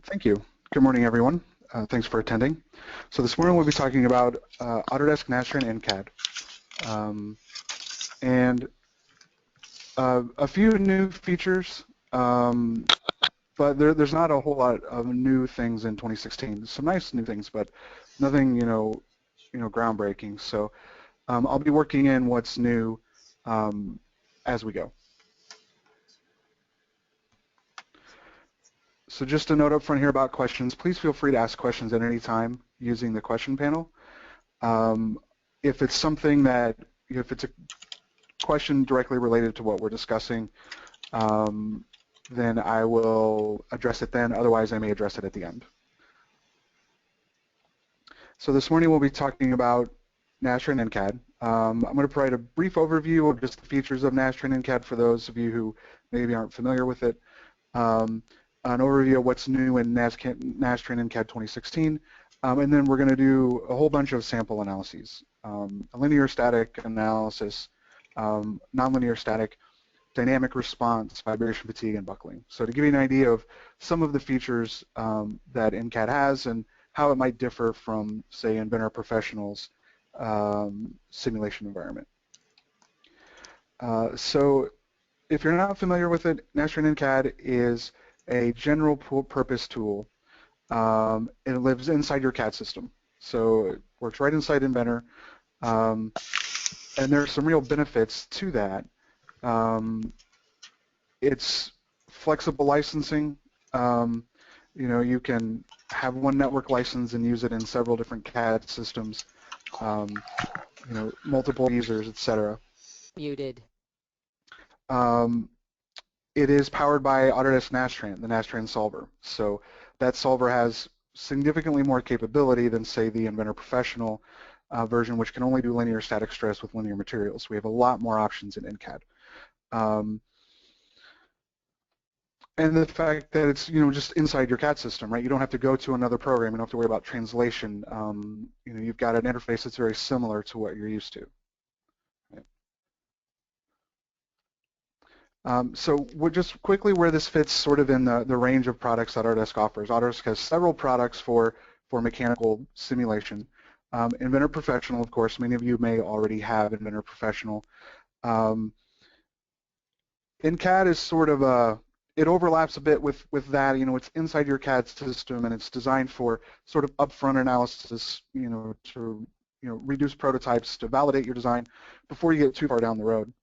Thank you. Good morning, everyone. Thanks for attending. So this morning we'll be talking about Autodesk Nastran In-CAD. And a few new features, but there's not a whole lot of new things in 2016. Some nice new things, but nothing, groundbreaking. So I'll be working in what's new as we go. So just a note up front here about questions. Please feel free to ask questions at any time using the question panel. If it's something that, if it's a question directly related to what we're discussing, then I will address it then. Otherwise, I may address it at the end. So this morning we'll be talking about Nastran In-CAD. I'm going to provide a brief overview of just the features of Nastran In-CAD for those of you who maybe aren't familiar with it. An overview of what's new in Nastran In-CAD 2016, and then we're going to do a whole bunch of sample analyses, a linear static analysis, nonlinear static, dynamic response, vibration fatigue, and buckling. So to give you an idea of some of the features that InCAD has and how it might differ from, say, Inventor Professional's simulation environment. So if you're not familiar with it, Nastran In-CAD is a general purpose tool. It lives inside your CAD system. So it works right inside Inventor. And there's some real benefits to that. It's flexible licensing. You can have one network license and use it in several different CAD systems, multiple users, etc. Muted. It is powered by Autodesk Nastran, the Nastran solver. So that solver has significantly more capability than, say, the Inventor Professional version, which can only do linear static stress with linear materials. We have a lot more options in InCAD. And the fact that it's just inside your CAD system, right? You don't have to go to another program. You don't have to worry about translation. You've got an interface that's very similar to what you're used to. So just quickly where this fits sort of in the range of products that Autodesk offers. Autodesk has several products for mechanical simulation. Inventor Professional, of course, many of you may already have Inventor Professional. InCAD is sort of it overlaps a bit with that. It's inside your CAD system and it's designed for sort of upfront analysis, to reduce prototypes, to validate your design before you get too far down the road.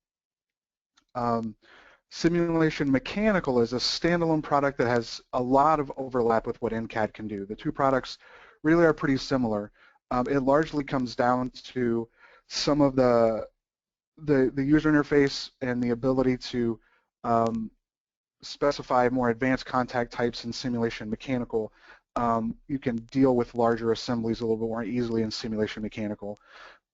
Simulation Mechanical is a standalone product that has a lot of overlap with what InCAD can do. The two products really are pretty similar. It largely comes down to some of the user interface and the ability to specify more advanced contact types in Simulation Mechanical. You can deal with larger assemblies a little bit more easily in Simulation Mechanical.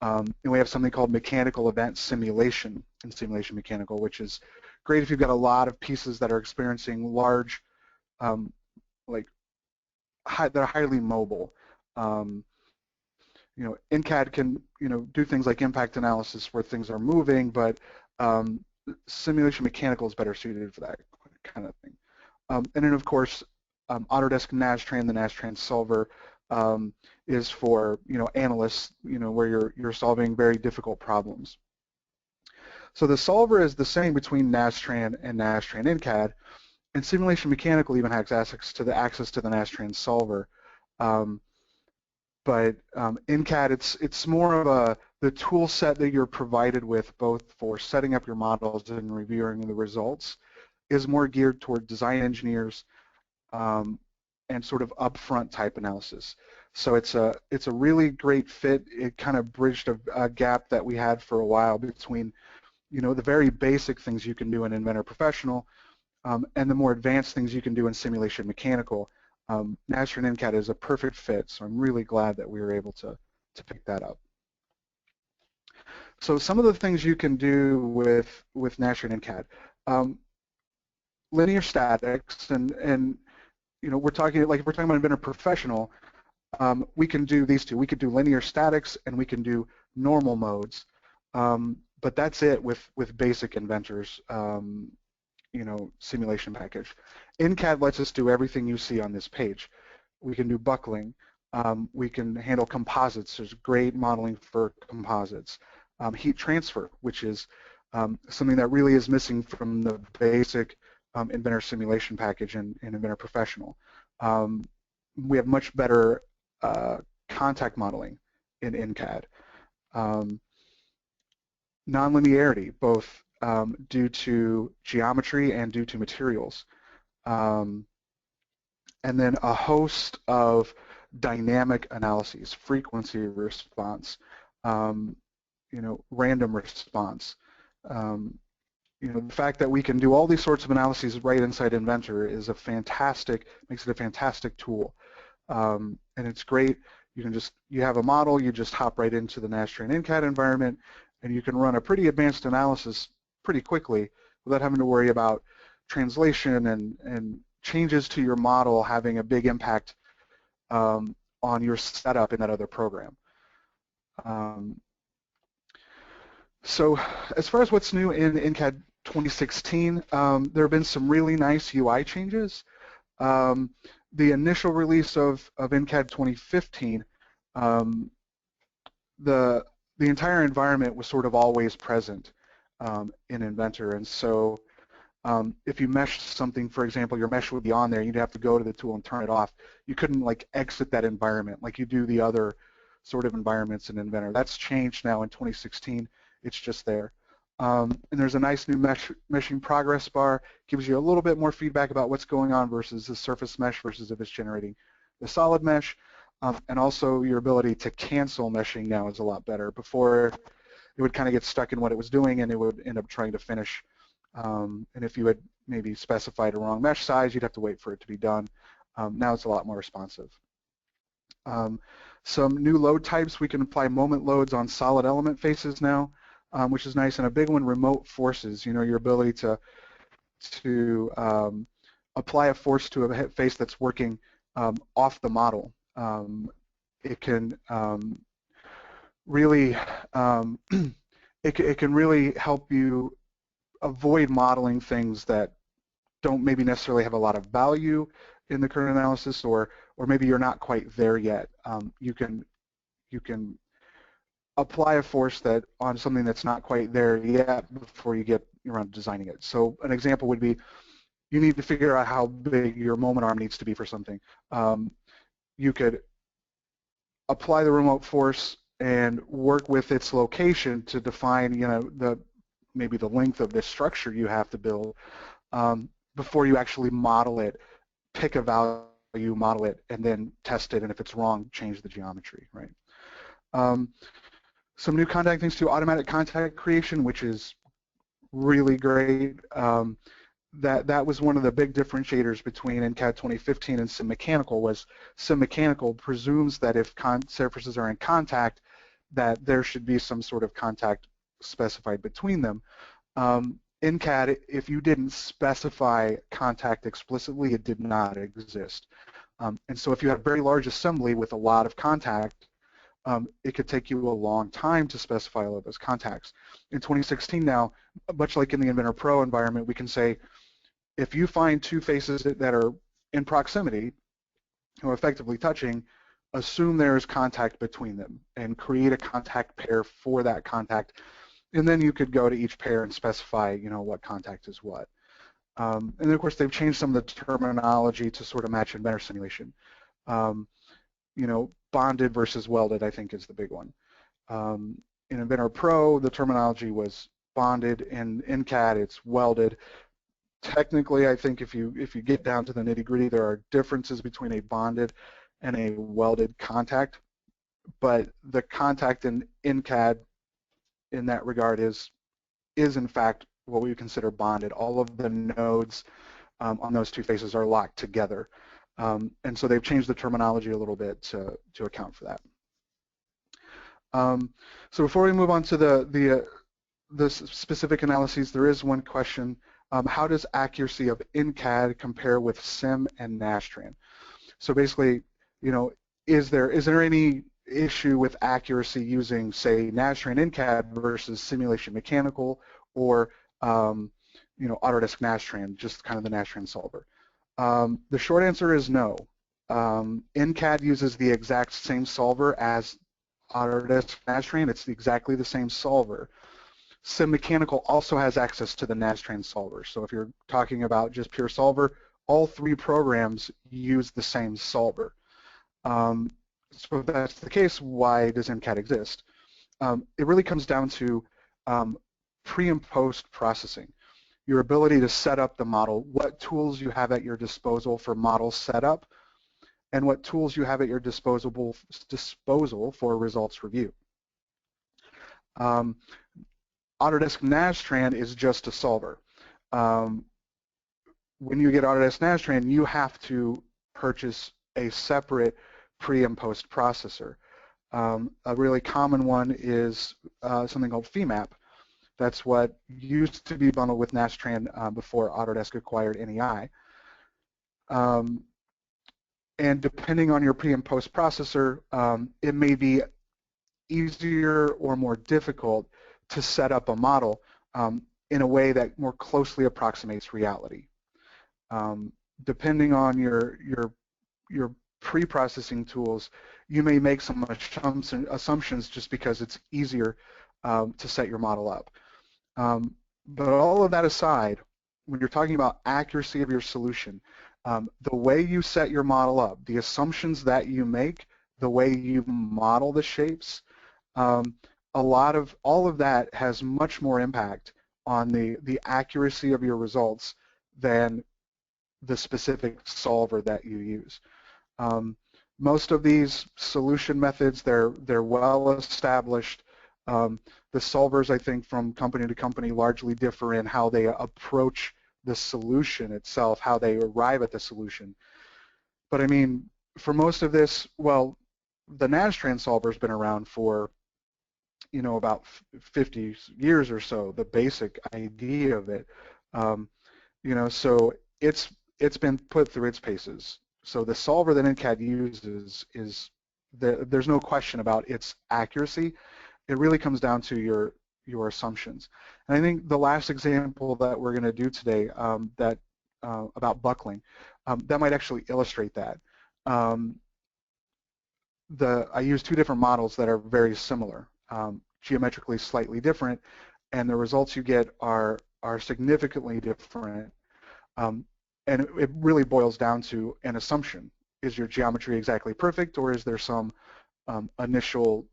And we have something called Mechanical Event Simulation in Simulation Mechanical, which is great if you've got a lot of pieces that are experiencing large, that are highly mobile. InCAD can, do things like impact analysis where things are moving, but Simulation Mechanical is better suited for that kind of thing. And then, of course, Autodesk Nastran, the Nastran solver, is for analysts, where you're solving very difficult problems. So the solver is the same between Nastran and Nastran In-CAD, and Simulation Mechanical even has access to the Nastran solver. But InCAD, it's more of the tool set that you're provided with, both for setting up your models and reviewing the results, is more geared toward design engineers and sort of upfront type analysis. So it's a really great fit. It kind of bridged a gap that we had for a while between the very basic things you can do in Inventor Professional and the more advanced things you can do in Simulation Mechanical. Nastran In-CAD is a perfect fit, so I'm really glad that we were able to pick that up. So some of the things you can do with Nastran In-CAD. Linear statics, and we're talking, like if we're talking about Inventor Professional, we can do these two. We could do linear statics and we can do normal modes. But that's it with basic inventors. simulation package. InCAD lets us do everything you see on this page. We can do buckling. We can handle composites. There's great modeling for composites. Heat transfer, which is something that really is missing from the basic Inventor simulation package in Inventor Professional. We have much better contact modeling in InCAD. Nonlinearity, both due to geometry and due to materials. And then a host of dynamic analyses, frequency response, random response. The fact that we can do all these sorts of analyses right inside Inventor is makes it a fantastic tool. And it's great. You have a model, you just hop right into the Nastran In-CAD environment, and you can run a pretty advanced analysis pretty quickly without having to worry about translation and changes to your model having a big impact on your setup in that other program. So as far as what's new in InCAD 2016, there have been some really nice UI changes. The initial release of InCAD 2015, the entire environment was sort of always present in Inventor, and so if you meshed something, for example, your mesh would be on there, you'd have to go to the tool and turn it off. You couldn't like exit that environment like you do the other sort of environments in Inventor. That's changed now in 2016. It's just there. And there's a nice new meshing progress bar. Gives you a little bit more feedback about what's going on versus the surface mesh versus if it's generating the solid mesh. And also your ability to cancel meshing now is a lot better. Before, it would kind of get stuck in what it was doing and it would end up trying to finish. And if you had maybe specified a wrong mesh size, you'd have to wait for it to be done. Now it's a lot more responsive. Some new load types. We can apply moment loads on solid element faces now, which is nice. And a big one, remote forces. Your ability to apply a force to a face that's working off the model. It can really it can really help you avoid modeling things that don't maybe necessarily have a lot of value in the current analysis, or maybe you're not quite there yet. You can apply a force that on something that's not quite there yet before you get around to designing it. So an example would be you need to figure out how big your moment arm needs to be for something. You could apply the remote force and work with its location to define, maybe the length of this structure you have to build before you actually model it. Pick a value, model it, and then test it. And if it's wrong, change the geometry. Right. Some new contact things too. Automatic contact creation, which is really great. That was one of the big differentiators between InCAD 2015 and Sim Mechanical. Was Sim Mechanical presumes that if surfaces are in contact, that there should be some sort of contact specified between them. InCAD, if you didn't specify contact explicitly, it did not exist. And so if you had a very large assembly with a lot of contact, it could take you a long time to specify all of those contacts. In 2016 now, much like in the Inventor Pro environment, we can say, if you find two faces that are in proximity, who are effectively touching, assume there is contact between them and create a contact pair for that contact. And then you could go to each pair and specify, what contact is what. And then, of course, they've changed some of the terminology to sort of match Inventor simulation. Bonded versus welded, I think, is the big one. In Inventor Pro, the terminology was bonded. In InCAD, it's welded. Technically, I think if you get down to the nitty-gritty, there are differences between a bonded and a welded contact, but the contact in InCAD in that regard is in fact what we would consider bonded. All of the nodes on those two faces are locked together, and so they've changed the terminology a little bit to account for that. So before we move on to the specific analyses, there is one question. How does accuracy of InCAD compare with Sim and Nastran? So basically, is there any issue with accuracy using, say, Nastran In-CAD versus simulation mechanical, or Autodesk Nastran, just kind of the Nastran solver? The short answer is no. InCAD uses the exact same solver as Autodesk Nastran. It's exactly the same solver. Sim Mechanical also has access to the Nastran solver. So if you're talking about just pure solver, all three programs use the same solver. So if that's the case, why does InCAD exist? It really comes down to pre and post processing. Your ability to set up the model, what tools you have at your disposal for model setup, and what tools you have at your disposal for results review. Autodesk Nastran is just a solver. When you get Autodesk Nastran, you have to purchase a separate pre and post processor. A really common one is something called FEMAP. That's what used to be bundled with Nastran before Autodesk acquired NEI. And depending on your pre and post processor, it may be easier or more difficult to set up a model in a way that more closely approximates reality. Depending on your pre-processing tools, you may make some assumptions just because it's easier to set your model up. But all of that aside, when you're talking about accuracy of your solution, the way you set your model up, the assumptions that you make, the way you model the shapes, all of that has much more impact on the accuracy of your results than the specific solver that you use. Most of these solution methods, they're well established. The solvers, I think, from company to company largely differ in how they approach the solution itself, how they arrive at the solution. But I mean, for most of this, well, the Nastran solver's been around for, about 50 years or so, the basic idea of it. So it's been put through its paces. So the solver that InCAD uses there's no question about its accuracy. It really comes down to your assumptions. And I think the last example that we're going to do today about buckling, that might actually illustrate that. I use two different models that are very similar, geometrically slightly different, and the results you get are significantly different. And it really boils down to an assumption. Is your geometry exactly perfect, or is there some initial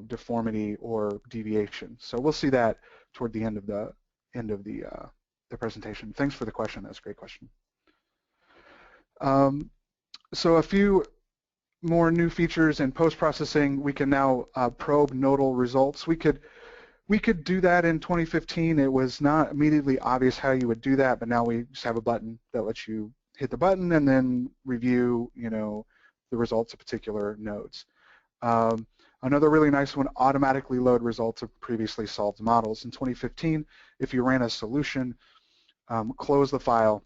deformity or deviation? So we'll see that toward the end of the presentation. Thanks for the question. That's a great question. So a few more new features in post-processing. We can now probe nodal results. We could do that in 2015. It was not immediately obvious how you would do that, but now we just have a button that lets you hit the button and then review, the results of particular nodes. Another really nice one, automatically load results of previously solved models. In 2015, if you ran a solution, close the file,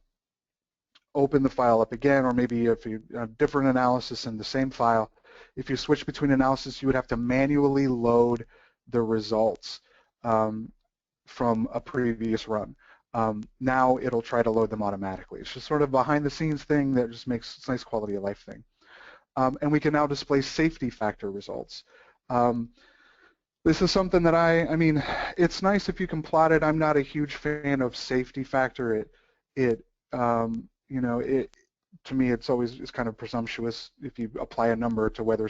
open the file up again, or maybe if you have different analysis in the same file, if you switch between analysis, you would have to manually load the results from a previous run. Now it'll try to load them automatically. It's just sort of behind the scenes thing that just makes it's a nice quality of life thing. And we can now display safety factor results. This is something that I mean, it's nice if you can plot it. I'm not a huge fan of safety factor. To me, it's kind of presumptuous if you apply a number to whether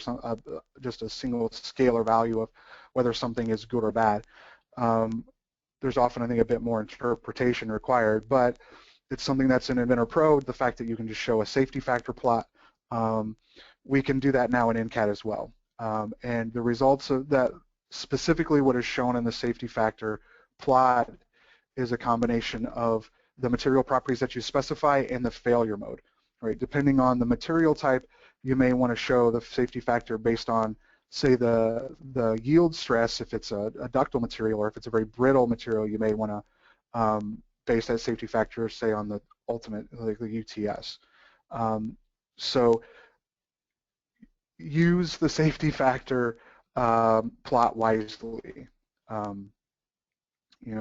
just a single scalar value of whether something is good or bad. There's often, I think, a bit more interpretation required, but it's something that's in Inventor Pro. The fact that you can just show a safety factor plot, we can do that now in InCAD as well. And the results of that, specifically what is shown in the safety factor plot, is a combination of the material properties that you specify and the failure mode. Right? Depending on the material type, you may want to show the safety factor based on, say, the yield stress if it's a ductile material, or if it's a very brittle material, you may want to base that safety factor, say, on the ultimate, like the UTS. So use the safety factor plot wisely.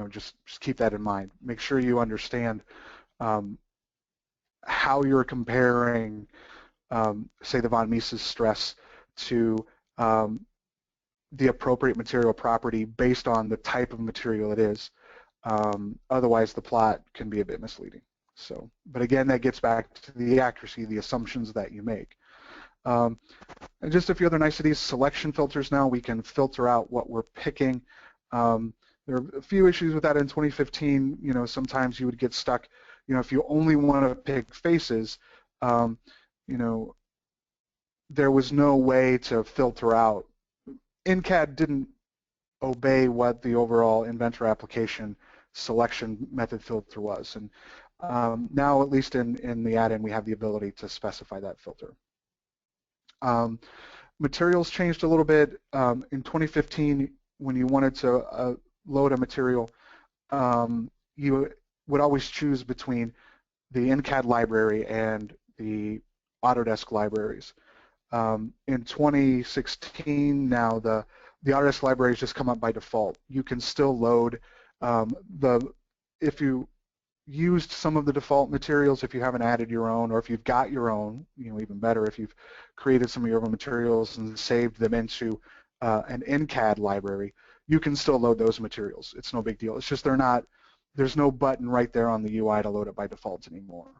just keep that in mind. Make sure you understand how you're comparing, say, the von Mises stress to the appropriate material property based on the type of material it is. Otherwise, the plot can be a bit misleading. So, but again, that gets back to the accuracy, the assumptions that you make. And just a few other niceties, selection filters now, we can filter out what we're picking. There are a few issues with that in 2015. Sometimes you would get stuck, if you only want to pick faces, there was no way to filter out. InCAD didn't obey what the overall inventor application selection method filter was. And now, at least in the add-in, we have the ability to specify that filter. Materials changed a little bit. In 2015, when you wanted to load a material, you would always choose between the InCAD library and the Autodesk libraries. In 2016, now the Autodesk libraries just come up by default. You can still load if you used some of the default materials, if you haven't added your own, or if you've got your own, even better, if you've created some of your own materials and saved them into an InCAD library, you can still load those materials. It's no big deal. It's just there's no button right there on the UI to load it by default anymore.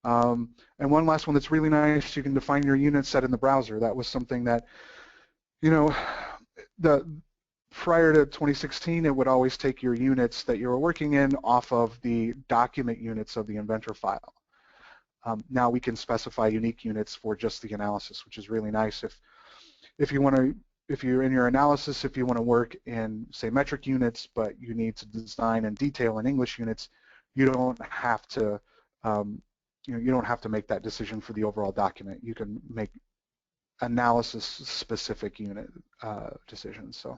And one last one that's really nice, you can define your unit set in the browser. That was something that, prior to 2016, it would always take your units that you were working in off of the document units of the inventor file. Now we can specify unique units for just the analysis, which is really nice. If you're in your analysis, if you want to work in, say, metric units, but you need to design and detail in English units, you don't have to you don't have to make that decision for the overall document. You can make analysis-specific unit decisions. So,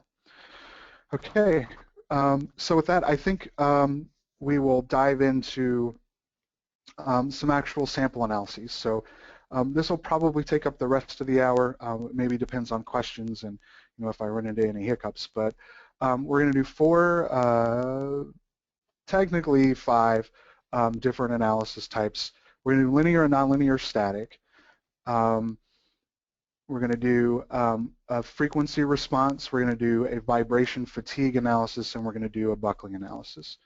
okay. So with that, I think we will dive into some actual sample analyses. So this will probably take up the rest of the hour. It maybe depends on questions and if I run into any hiccups. But we're going to do technically five different analysis types. We're going to do linear and nonlinear static. We're going to do a frequency response. We're going to do a vibration fatigue analysis, and we're going to do a buckling analysis.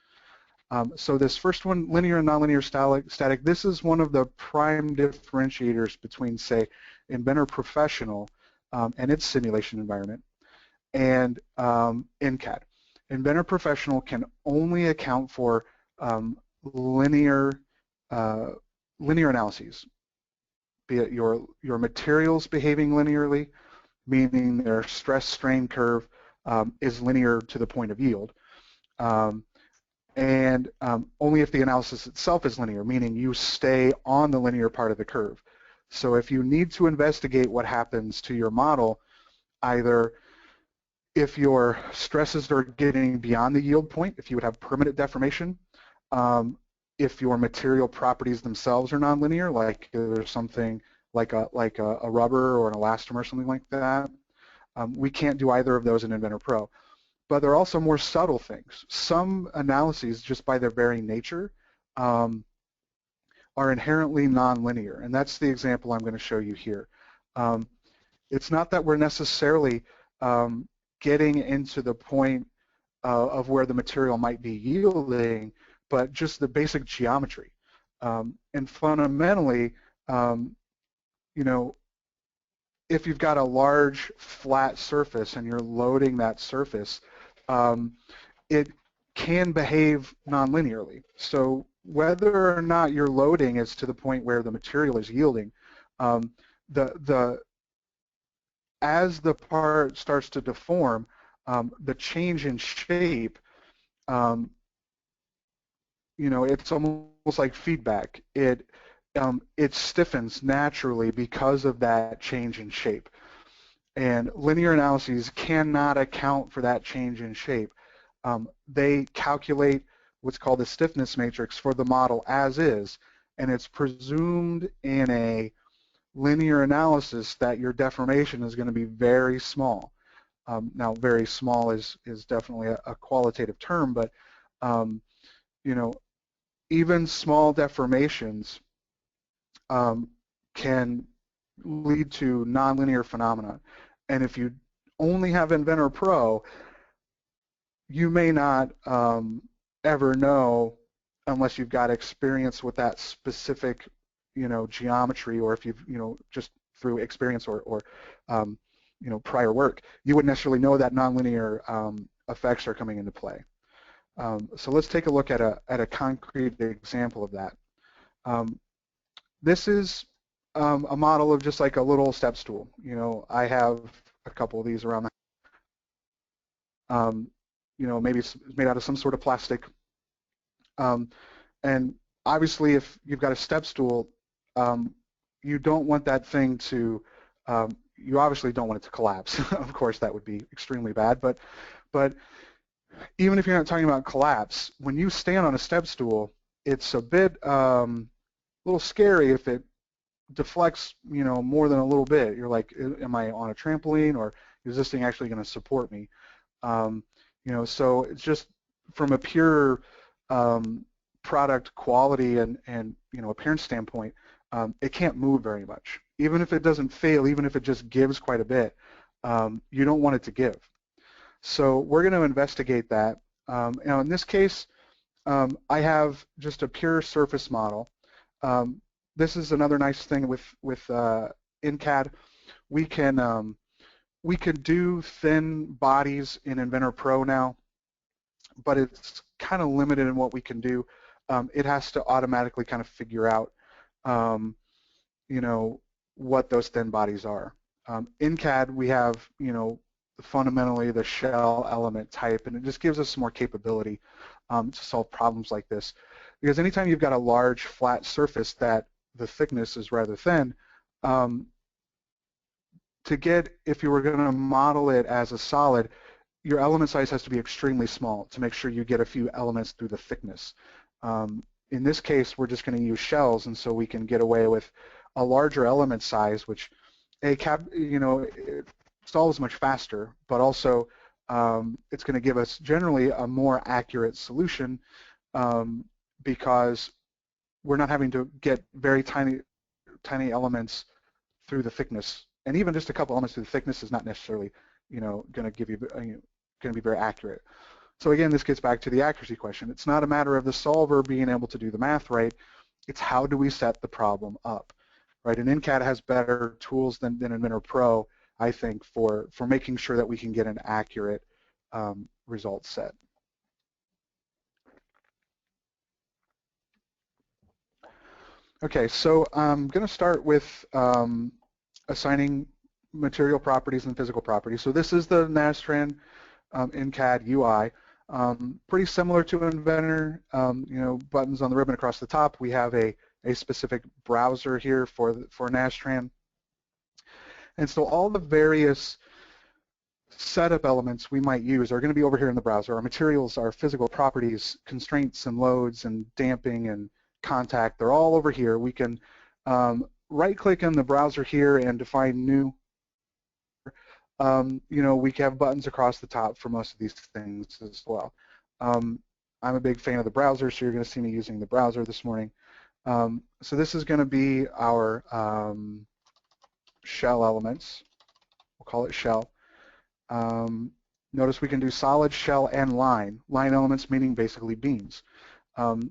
So this first one, linear and nonlinear static, this is one of the prime differentiators between, say, Inventor Professional and its simulation environment and InCAD. Inventor Professional can only account for linear analyses, be it your materials behaving linearly, meaning their stress-strain curve is linear to the point of yield, and only if the analysis itself is linear, meaning you stay on the linear part of the curve. So if you need to investigate what happens to your model, either if your stresses are getting beyond the yield point, if you would have permanent deformation, if your material properties themselves are nonlinear, like there's something like a rubber or an elastomer or something like that, we can't do either of those in Inventor Pro. But there are also more subtle things. Some analyses, just by their very nature, are inherently nonlinear, and that's the example I'm going to show you here. It's not that we're necessarily getting into the point of where the material might be yielding, but just the basic geometry. And fundamentally, if you've got a large flat surface and you're loading that surface, it can behave nonlinearly. So whether or not your loading is to the point where the material is yielding, as the part starts to deform, the change in shape, it's almost like feedback. It stiffens naturally because of that change in shape. And linear analyses cannot account for that change in shape. They calculate what's called the stiffness matrix for the model as is, and it's presumed in a linear analysis that your deformation is going to be very small. Now, very small is definitely a qualitative term, but you know, even small deformations can lead to nonlinear phenomena. And if you only have Inventor Pro, you may not ever know unless you've got experience with that specific, geometry, or if you've, just through experience or prior work, you wouldn't necessarily know that nonlinear effects are coming into play. So let's take a look at a concrete example of that. This is a model of just like a little step stool. I have a couple of these around the maybe it's made out of some sort of plastic. And obviously, if you've got a step stool, you don't want that thing to, you obviously don't want it to collapse. Of course, that would be extremely bad. But even if you're not talking about collapse, when you stand on a step stool, it's a bit, a little scary if it deflects, more than a little bit. You're like, am I on a trampoline, or is this thing actually going to support me? So it's just from a pure product quality and appearance standpoint, it can't move very much. Even if it doesn't fail, even if it just gives quite a bit, you don't want it to give. So we're going to investigate that. Now in this case, I have just a pure surface model. This is another nice thing with InCAD. We could do thin bodies in Inventor Pro now, but it's kind of limited in what we can do. It has to automatically kind of figure out, what those thin bodies are. In CAD, we have, fundamentally the shell element type, and it just gives us some more capability to solve problems like this. Because anytime you've got a large flat surface that the thickness is rather thin, to get, if you were going to model it as a solid, your element size has to be extremely small to make sure you get a few elements through the thickness. In this case, we're just going to use shells, and so we can get away with a larger element size, which it solves much faster, but also it's going to give us generally a more accurate solution because we're not having to get very tiny elements through the thickness, and even just a couple elements through the thickness is not necessarily, going to give you, going to be very accurate. So again, this gets back to the accuracy question. It's not a matter of the solver being able to do the math right. It's how do we set the problem up, right? And InCAD has better tools than Inventor Pro, I think, for making sure that we can get an accurate result set. Okay, so I'm going to start with assigning material properties and physical properties. So this is the Nastran In-CAD UI. Pretty similar to Inventor, buttons on the ribbon across the top. We have a specific browser here for Nastran. And so all the various setup elements we might use are going to be over here in the browser. Our materials, our physical properties, constraints and loads and damping and contact, they're all over here. We can right-click in the browser here and define new. We can have buttons across the top for most of these things as well. I'm a big fan of the browser, so you're going to see me using the browser this morning. So this is going to be our shell elements. We'll call it shell. Notice we can do solid, shell, and line. Line elements meaning basically beams.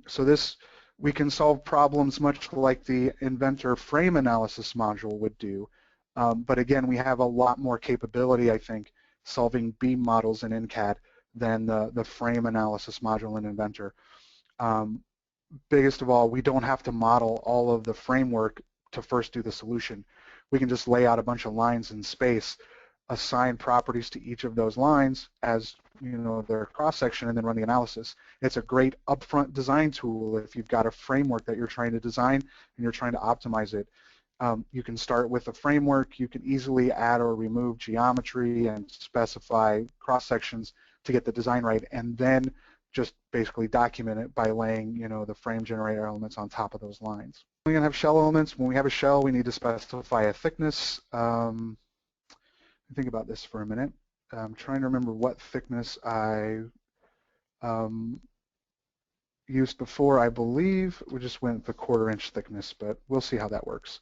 So this, we can solve problems much like the Inventor frame analysis module would do. But again, we have a lot more capability, I think, solving beam models in InCAD than the frame analysis module in Inventor. Biggest of all, we don't have to model all of the framework to first do the solution. We can just lay out a bunch of lines in space, assign properties to each of those lines as their cross-section, and then run the analysis. It's a great upfront design tool if you've got a framework that you're trying to design and you're trying to optimize it. You can start with a framework. You can easily add or remove geometry and specify cross-sections to get the design right, and then just basically document it by laying the frame generator elements on top of those lines. We're going to have shell elements. When we have a shell, we need to specify a thickness. Think about this for a minute. I'm trying to remember what thickness I used before. I believe we just went the 1/4 inch thickness, but we'll see how that works.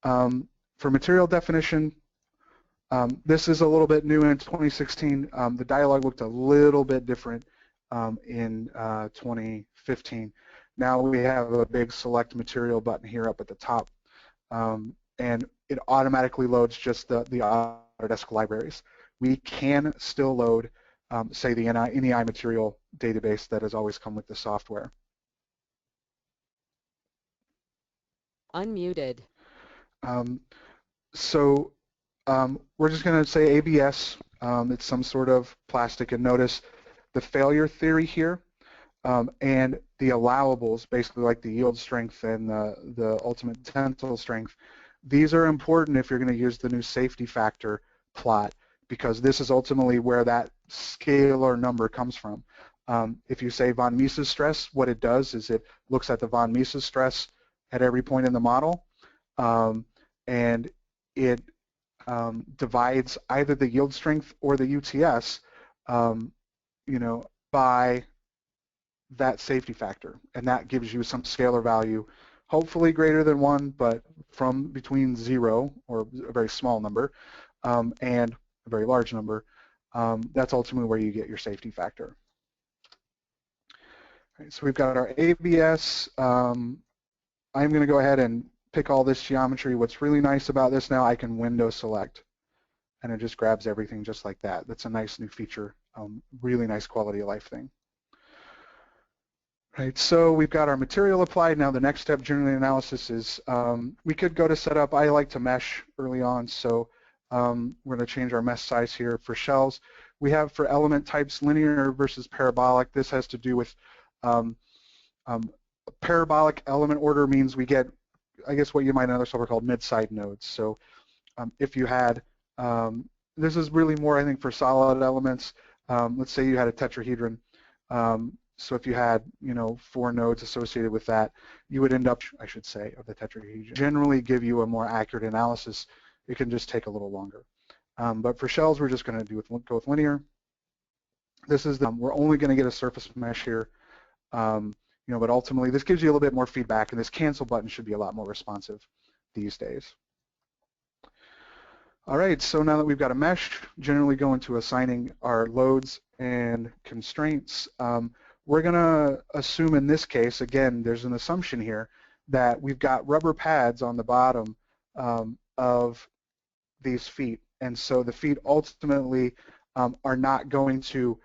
For material definition, this is a little bit new in 2016. The dialog looked a little bit different in 2015. Now we have a big select material button here up at the top, and it automatically loads just the Autodesk libraries. We can still load, say, the NEI material database that has always come with the software. Unmuted. So we're just going to say ABS. It's some sort of plastic, and notice the failure theory here and the allowables, basically like the yield strength and the ultimate tensile strength. These are important if you're going to use the new safety factor plot, because this is ultimately where that scalar number comes from. If you say von Mises stress, what it does is it looks at the von Mises stress at every point in the model, and it divides either the yield strength or the UTS, by that safety factor, and that gives you some scalar value, hopefully greater than 1, but from between 0, or a very small number, and a very large number. That's ultimately where you get your safety factor. All right, so we've got our ABS. I'm going to go ahead and pick all this geometry. What's really nice about this now, I can window select, and it just grabs everything just like that. That's a nice new feature, really nice quality of life thing. Right, so we've got our material applied. Now the next step, generally analysis, is we could go to setup. I like to mesh early on, so we're going to change our mesh size here. For shells, we have for element types linear versus parabolic. This has to do with parabolic element order means we get, I guess, what you might in other software called mid-side nodes. So if you had, this is really more, I think, for solid elements. Let's say you had a tetrahedron. So if you had, 4 nodes associated with that, you would end up, I should say, of the tetrahedron. Generally give you a more accurate analysis. It can just take a little longer. But for shells, we're just going to go with linear. This is we're only going to get a surface mesh here. But ultimately, this gives you a little bit more feedback, and this cancel button should be a lot more responsive these days. All right, so now that we've got a mesh, generally go into assigning our loads and constraints. We're going to assume in this case, again, there's an assumption here that we've got rubber pads on the bottom of these feet. And so the feet ultimately are not going to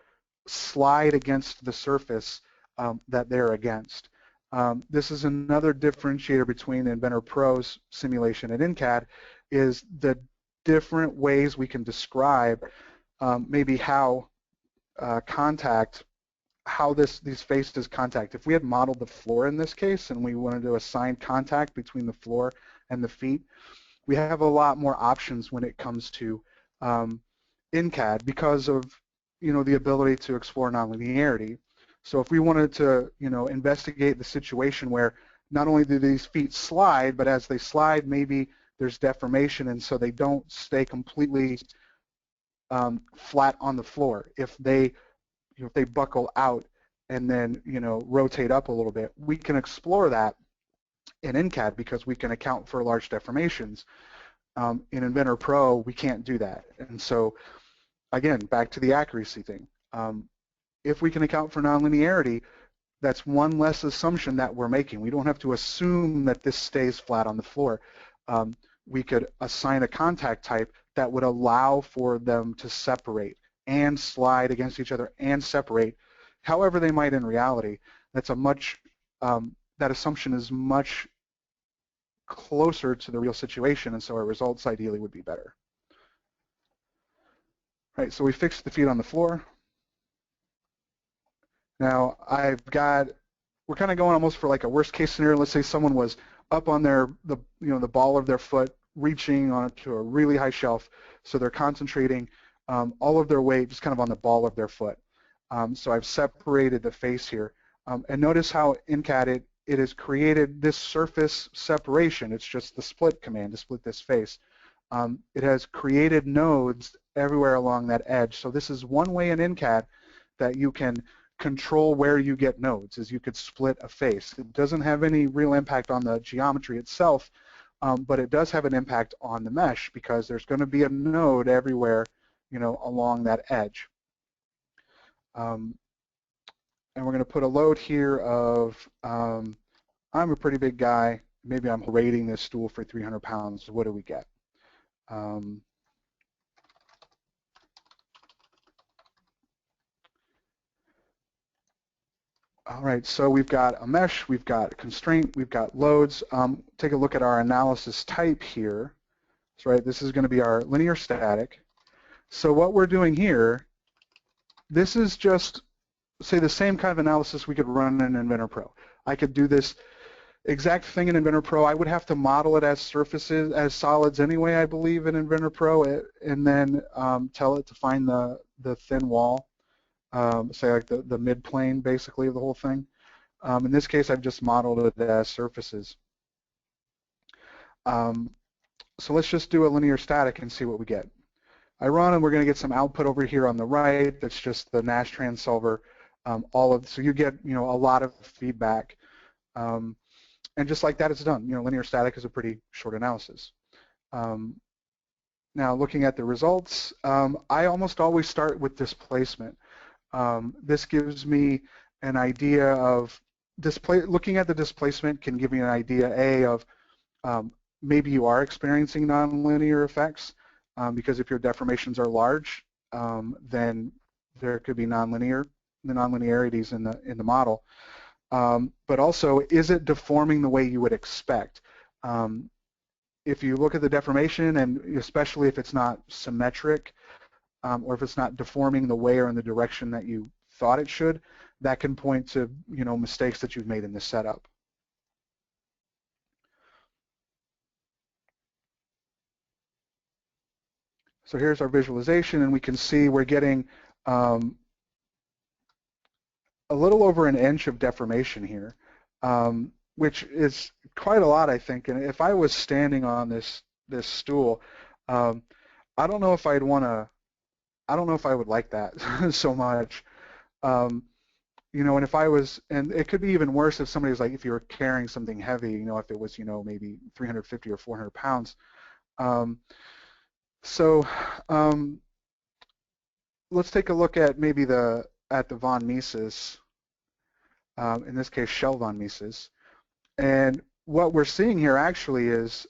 slide against the surface that they're against. This is another differentiator between Inventor Pro's simulation and InCAD, is the different ways we can describe maybe how these faces contact. If we had modeled the floor in this case and we wanted to assign contact between the floor and the feet, we have a lot more options when it comes to InCAD because of the ability to explore nonlinearity. So if we wanted to investigate the situation where not only do these feet slide, but as they slide, maybe there's deformation, and so they don't stay completely flat on the floor. If they buckle out and then rotate up a little bit, we can explore that in InCAD because we can account for large deformations. In Inventor Pro, we can't do that, and so again, back to the accuracy thing. If we can account for nonlinearity, that's one less assumption that we're making. We don't have to assume that this stays flat on the floor. We could assign a contact type that would allow for them to separate and slide against each other and separate, however they might in reality. That's a much, that assumption is much closer to the real situation, and so our results ideally would be better. Right, so we fixed the feet on the floor. Now we're kind of going almost for like a worst case scenario. Let's say someone was up on the ball of their foot, reaching onto a really high shelf, so they're concentrating all of their weight just kind of on the ball of their foot. So I've separated the face here, and notice how InCAD it has created this surface separation. It's just the split command to split this face. it has created nodes everywhere along that edge. So this is one way in InCAD that you can control where you get nodes, is you could split a face. It doesn't have any real impact on the geometry itself, but it does have an impact on the mesh because there's going to be a node everywhere, along that edge. And we're going to put a load here of, I'm a pretty big guy. Maybe I'm rating this stool for 300 pounds. What do we get? All right, so we've got a mesh, we've got a constraint, we've got loads. Take a look at our analysis type here. So, right, this is going to be our linear static. So what we're doing here, this is just, say, the same kind of analysis we could run in Inventor Pro. I could do this exact thing in Inventor Pro. I would have to model it as surfaces, as solids anyway, I believe, in Inventor Pro, and then tell it to find the thin wall. Say like the mid-plane basically of the whole thing. In this case, I've just modeled it as surfaces. So let's just do a linear static and see what we get. I run and we're going to get some output over here on the right. That's just the Nastran solver. So you get a lot of feedback, and just like that, it's done. Linear static is a pretty short analysis. Now looking at the results, I almost always start with displacement. This gives me an idea of looking at the displacement can give me an idea of maybe you are experiencing nonlinear effects, because if your deformations are large, then there could be nonlinearities in the model. But also, is it deforming the way you would expect? If you look at the deformation, and especially if it's not symmetric, or if it's not deforming the way or in the direction that you thought it should, that can point to mistakes that you've made in the setup. So here's our visualization, and we can see we're getting a little over an inch of deformation here, which is quite a lot, I think. And if I was standing on this stool, I don't know if I would like that so much. And if I was, and it could be even worse if somebody was like, if you were carrying something heavy, if it was, maybe 350 or 400 pounds. Let's take a look at maybe the von Mises, in this case, shell von Mises. And what we're seeing here actually is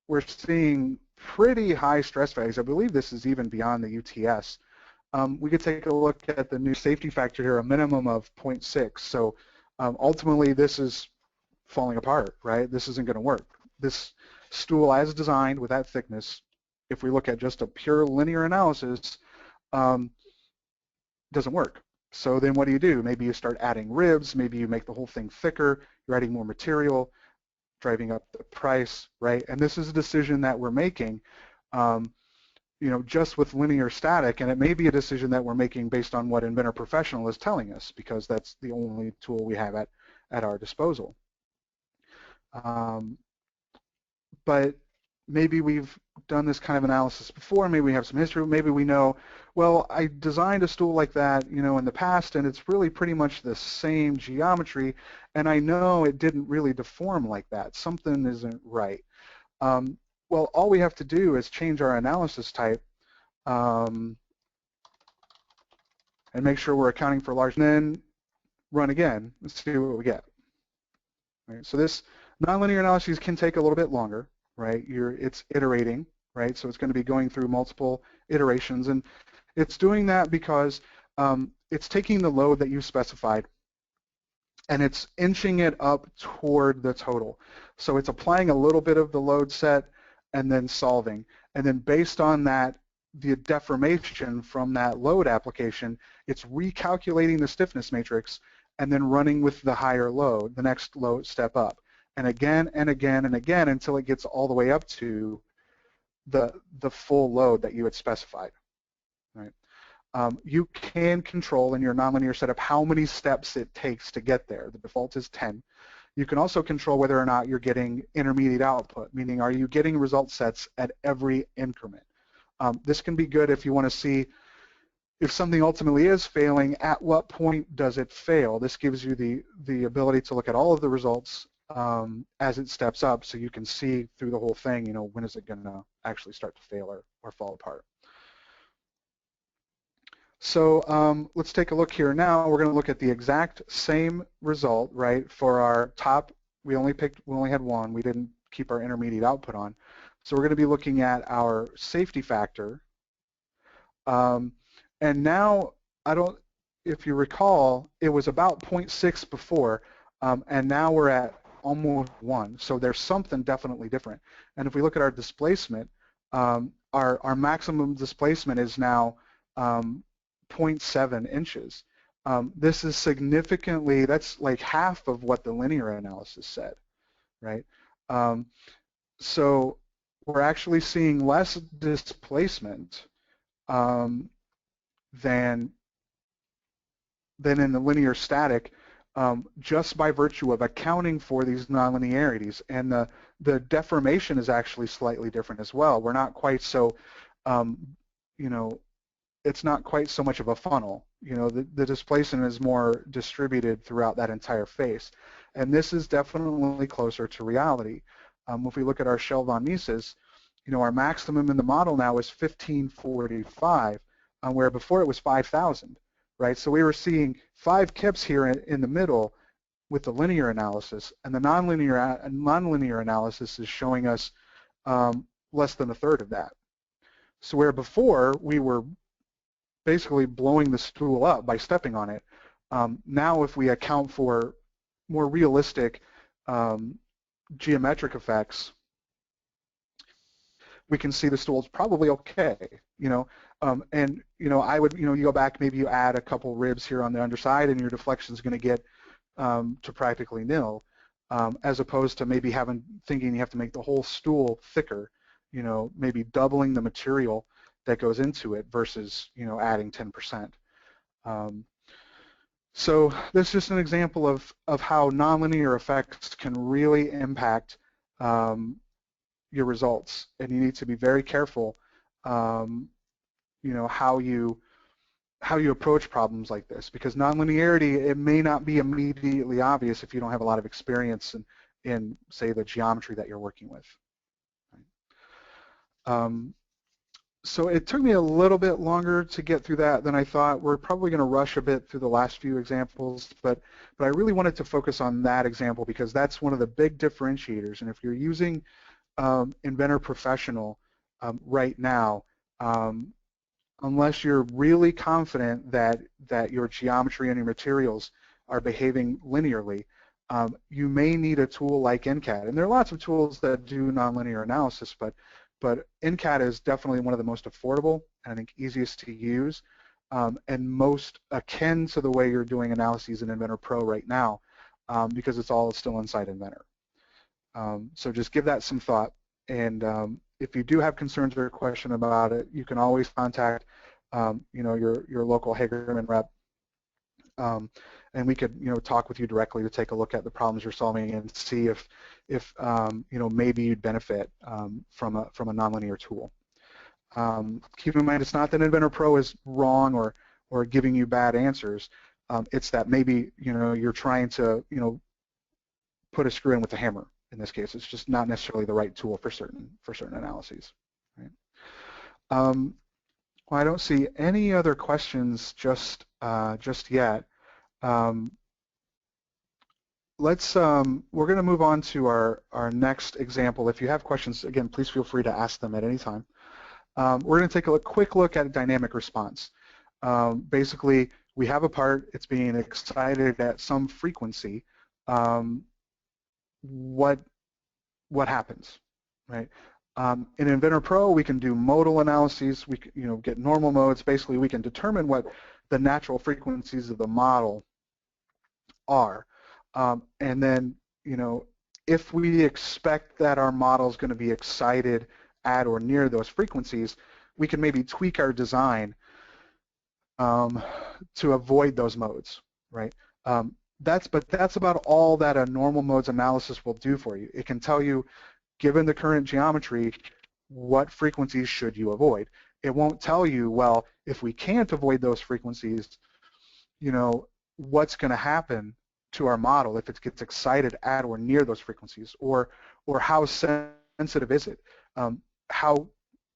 we're seeing pretty high stress values. I believe this is even beyond the UTS. We could take a look at the new safety factor here, a minimum of 0.6. So ultimately, this is falling apart, right? This isn't going to work. This stool, as designed with that thickness, if we look at just a pure linear analysis, doesn't work. So then what do? Maybe you start adding ribs. Maybe you make the whole thing thicker. You're adding more material, driving up the price, right? And this is a decision that we're making, just with linear static, and it may be a decision that we're making based on what Inventor Professional is telling us, because that's the only tool we have at our disposal. But maybe we've done this kind of analysis before, maybe we have some history, maybe we know, well, I designed a stool like that, in the past, and it's really pretty much the same geometry, and I know it didn't really deform like that. Something isn't right. Well, all we have to do is change our analysis type and make sure we're accounting for large, and then run again. Let's see what we get. Right, so this nonlinear analysis can take a little bit longer, right? It's iterating, right? So it's going to be going through multiple iterations, and it's doing that because it's taking the load that you specified and it's inching it up toward the total. So it's applying a little bit of the load set and then solving. And then based on that, the deformation from that load application, it's recalculating the stiffness matrix and then running with the higher load, the next load step up. And again and again and again until it gets all the way up to the full load that you had specified. Right? You can control in your nonlinear setup how many steps it takes to get there. The default is 10. You can also control whether or not you're getting intermediate output, meaning are you getting result sets at every increment. This can be good if you want to see if something ultimately is failing, at what point does it fail? This gives you the ability to look at all of the results as it steps up, so you can see through the whole thing, when is it going to actually start to fail or fall apart. So let's take a look here now. We're going to look at the exact same result, right? For our top, we only had one. We didn't keep our intermediate output on. So we're going to be looking at our safety factor. And now, if you recall, it was about 0.6 before, and now we're at almost 1. So there's something definitely different. And if we look at our displacement, our maximum displacement is now 0.7 inches. This is significantly, that's like half of what the linear analysis said, right? So we're actually seeing less displacement than in the linear static, just by virtue of accounting for these nonlinearities. And the deformation is actually slightly different as well. We're not quite so, it's not quite so much of a funnel. The displacement is more distributed throughout that entire face. And this is definitely closer to reality. If we look at our shell von Mises, our maximum in the model now is 1545, where before it was 5,000, right? So we were seeing 5 kips here in the middle with the linear analysis, and the nonlinear analysis is showing us less than a third of that. So where before we were basically blowing the stool up by stepping on it, now if we account for more realistic geometric effects, we can see the stool's probably okay, and I would, you go back, maybe you add a couple ribs here on the underside, and your deflection is going to get to practically nil, as opposed to maybe thinking you have to make the whole stool thicker, maybe doubling the material that goes into it versus, adding 10%. So this is just an example of how nonlinear effects can really impact your results, and you need to be very careful, how you approach problems like this, because nonlinearity, it may not be immediately obvious if you don't have a lot of experience in say, the geometry that you're working with. So it took me a little bit longer to get through that than I thought. We're probably going to rush a bit through the last few examples, but I really wanted to focus on that example because that's one of the big differentiators. And if you're using Inventor Professional right now, unless you're really confident that your geometry and your materials are behaving linearly, you may need a tool like InCAD. And there are lots of tools that do nonlinear analysis, but InCAD is definitely one of the most affordable and I think easiest to use, and most akin to the way you're doing analyses in Inventor Pro right now, because it's all still inside Inventor. So just give that some thought, and if you do have concerns or a question about it, you can always contact your local Hagerman rep, and we could talk with you directly to take a look at the problems you're solving and see if maybe you'd benefit from a nonlinear tool. Keep in mind, it's not that Inventor Pro is wrong or giving you bad answers. It's that maybe you're trying to put a screw in with a hammer. In this case, it's just not necessarily the right tool for certain analyses. Right? Well, I don't see any other questions just yet. We're going to move on to our next example. If you have questions, again, please feel free to ask them at any time. We're going to take a quick look at a dynamic response. Basically, we have a part, it's being excited at some frequency. What happens, right? In Inventor Pro, we can do modal analyses. We can, get normal modes. Basically, we can determine what the natural frequencies of the model are, and then, if we expect that our model is going to be excited at or near those frequencies, we can maybe tweak our design to avoid those modes, right? but that's about all that a normal modes analysis will do for you. It can tell you, given the current geometry, what frequencies should you avoid. It won't tell you, well, if we can't avoid those frequencies, you know, what's going to happen to our model if it gets excited at or near those frequencies, or how sensitive is it? How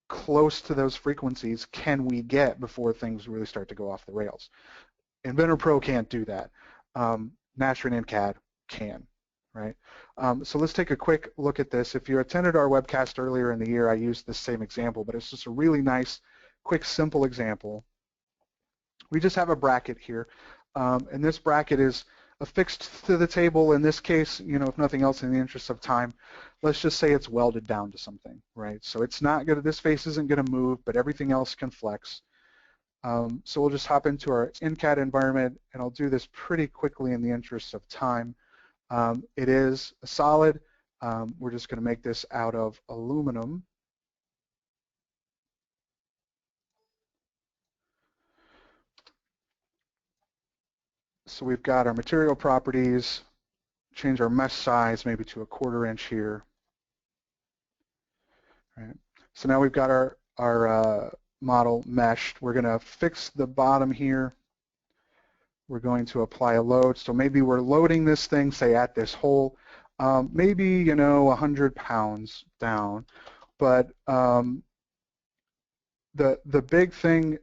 close to those frequencies can we get before things really start to go off the rails? Inventor Pro can't do that. Nastran In-CAD can, right? So let's take a quick look at this. If you attended our webcast earlier in the year, I used this same example, but it's just a really nice, quick, simple example. We just have a bracket here, and this bracket is affixed to the table. In this case, you know, if nothing else, in the interest of time, let's just say it's welded down to something, right? So it's not going to, this face isn't going to move, but everything else can flex. So we'll just hop into our InCAD environment, and I'll do this pretty quickly in the interest of time. It is a solid. We're just going to make this out of aluminum. So we've got our material properties, change our mesh size maybe to a 1/4 inch here. Right. So now we've got our model meshed. We're going to fix the bottom here. We're going to apply a load. So maybe we're loading this thing, say, at this hole, maybe, you know, 100 pounds down. But the big thing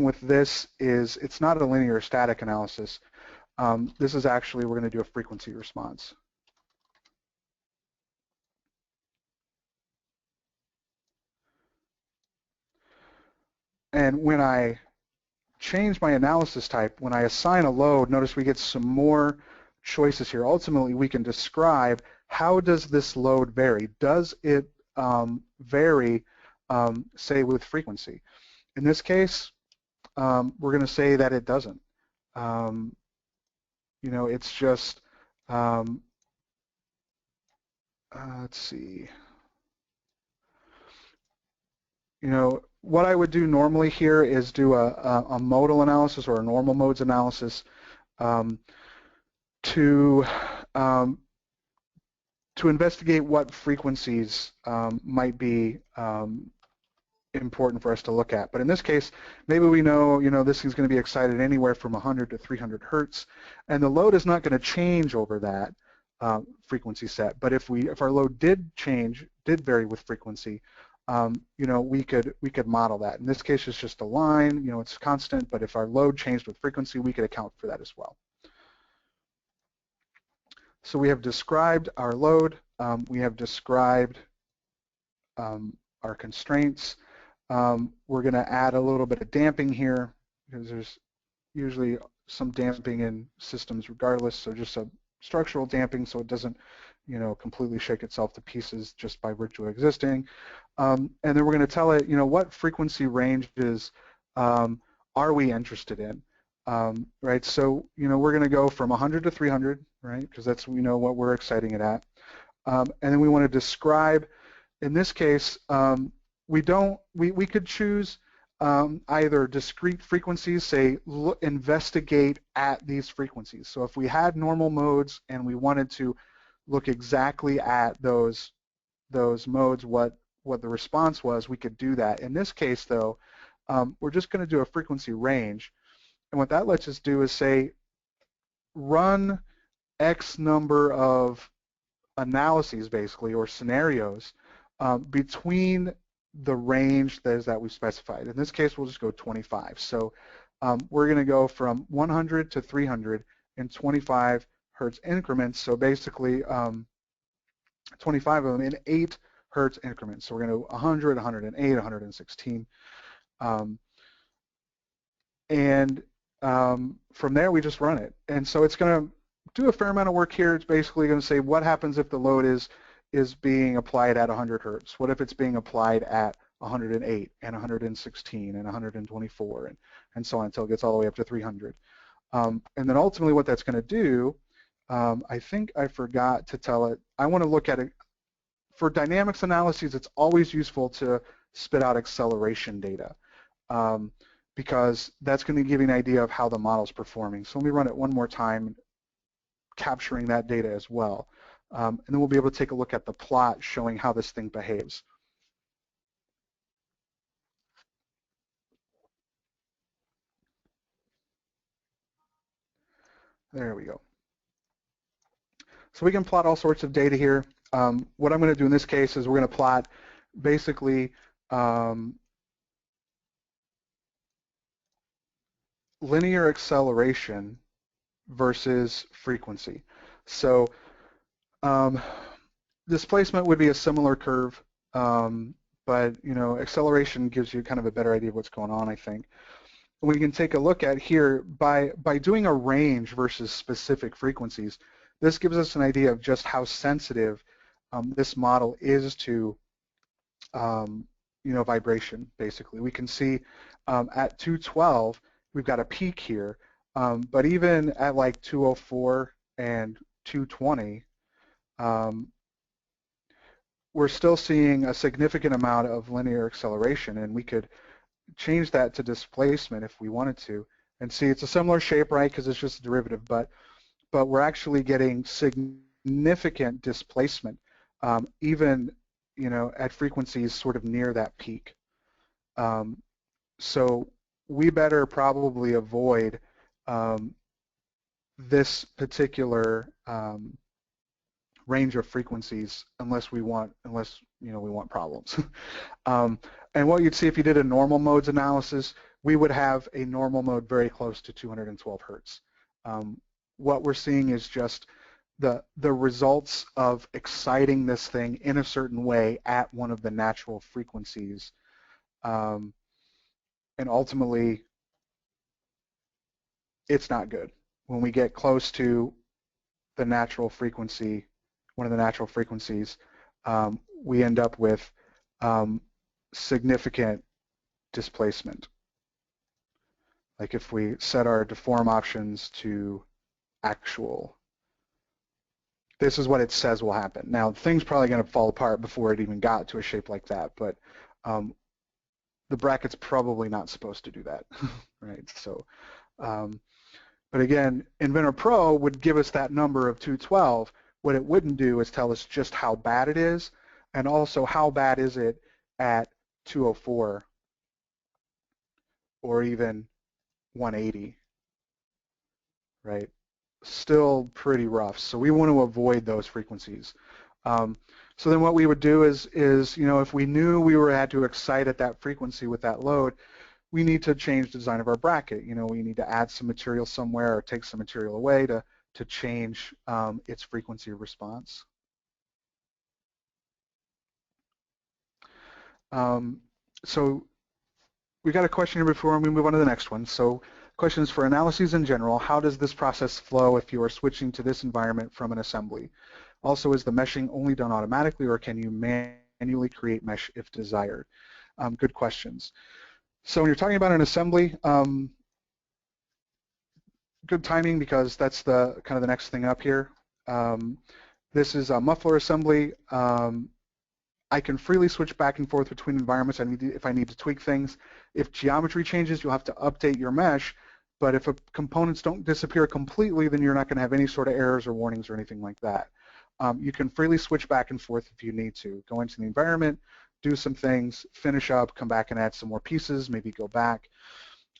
with this is it's not a linear static analysis. This is actually, we're going to do a frequency response. And when I change my analysis type, when I assign a load, notice we get some more choices here. Ultimately, we can describe how does this load vary. Does it vary, say, with frequency? In this case, we're going to say that it doesn't. You know, it's just, let's see. You know, what I would do normally here is do a modal analysis or a normal modes analysis to investigate what frequencies might be important for us to look at. But in this case, maybe we know, you know, this is going to be excited anywhere from 100 to 300 hertz, and the load is not going to change over that frequency set. But if our load did vary with frequency, you know, we could model that. In this case, it's just a line, you know, it's constant, but if our load changed with frequency, we could account for that as well. So we have described our load, we have described our constraints. We're going to add a little bit of damping here because there's usually some damping in systems regardless, so just a structural damping so it doesn't, you know, completely shake itself to pieces just by virtue of existing. And then we're going to tell it, you know, what frequency ranges are we interested in, right? So, you know, we're going to go from 100 to 300, right? Because that's, you know, what we're exciting it at. And then we want to describe, in this case, we could choose either discrete frequencies, say investigate at these frequencies. So if we had normal modes and we wanted to look exactly at those modes, what the response was, we could do that. In this case, though, we're just going to do a frequency range. And what that lets us do is say, run X number of analyses, basically, or scenarios between the range that we specified. In this case, we'll just go 25. So we're going to go from 100 to 300 in 25 hertz increments. So basically, 25 of them in 8 hertz increments. So we're going to 100, 108, 116. And from there, we just run it. And so it's going to do a fair amount of work here. It's basically going to say what happens if the load is being applied at 100 hertz? What if it's being applied at 108 and 116 and 124 and so on until it gets all the way up to 300? And then ultimately what that's going to do, I think I forgot to tell it, I want to look at it. For dynamics analyses, it's always useful to spit out acceleration data because that's going to give you an idea of how the model's performing. So let me run it one more time capturing that data as well. And then we'll be able to take a look at the plot showing how this thing behaves. There we go. So we can plot all sorts of data here. What I'm going to do in this case is we're going to plot basically linear acceleration versus frequency. So displacement would be a similar curve, but acceleration gives you kind of a better idea of what's going on, I think. We can take a look at here by doing a range versus specific frequencies. This gives us an idea of just how sensitive this model is to vibration. Basically, we can see at 212 we've got a peak here, but even at like 204 and 220, we're still seeing a significant amount of linear acceleration, and we could change that to displacement if we wanted to. And see, it's a similar shape, right, because it's just a derivative, but we're actually getting significant displacement, even at frequencies sort of near that peak. So we better probably avoid this particular range of frequencies unless we want problems. And what you'd see if you did a normal modes analysis, we would have a normal mode very close to 212 hertz. What we're seeing is just the results of exciting this thing in a certain way at one of the natural frequencies. And ultimately, it's not good. When we get close to the natural frequency, one of the natural frequencies, we end up with significant displacement. Like if we set our deform options to actual, this is what it says will happen. Now, the thing's probably going to fall apart before it even got to a shape like that, but the bracket's probably not supposed to do that, right? So, but again, Inventor Pro would give us that number of 212. What it wouldn't do is tell us just how bad it is, and also how bad is it at 204 or even 180, right? Still pretty rough. So we want to avoid those frequencies. So then what we would do is if we knew we had to excite at that frequency with that load, we need to change the design of our bracket. We need to add some material somewhere or take some material away to change its frequency response. So we got a question here before we move on to the next one. So questions for analyses in general. How does this process flow if you are switching to this environment from an assembly? Also, is the meshing only done automatically, or can you manually create mesh if desired? Good questions. So when you're talking about an assembly, good timing because that's the kind of the next thing up here. This is a muffler assembly. I can freely switch back and forth between environments if I need to tweak things. If geometry changes, you'll have to update your mesh, but if components don't disappear completely, then you're not going to have any sort of errors or warnings or anything like that. You can freely switch back and forth if you need to. Go into the environment, do some things, finish up, come back and add some more pieces, maybe go back.